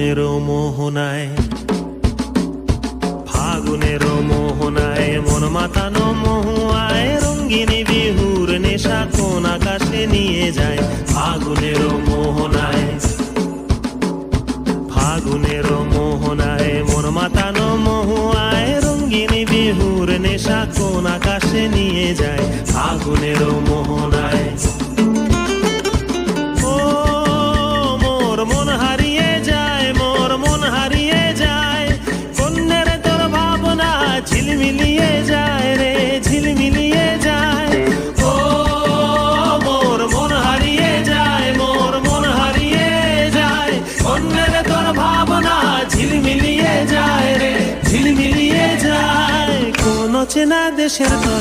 ফাগুনের মোহনায়, ফাগুনের মোহনায় মন মাতানো মহুয়ায় রঙ্গিনী বিহুর নেশা কোন আকাশে নিয়ে যায়। ফাগুনের মোহনায়, ফাগুনের মোহনায় মন মাতানো মহুয়ায় রঙ্গিনী বিহুর নেশা কোন আকাশে নিয়ে যায়। ফাগুনের মোহনায় মন হারিয়ে যায়, মোর মন হারিয়ে যায়, কন্যের তোর ভাবনা ঝিলমিলিয়ে যায় রে, ঝিলমিলিয়ে যায়। ও মোর মন হারিয়ে যায়, মোর মন হারিয়ে যায়, কন্যের তোর ভাবনা ঝিলমিলিয়ে যায় রে, ঝিলমিলিয়ে যায়। কোন চেনা দেশের তরে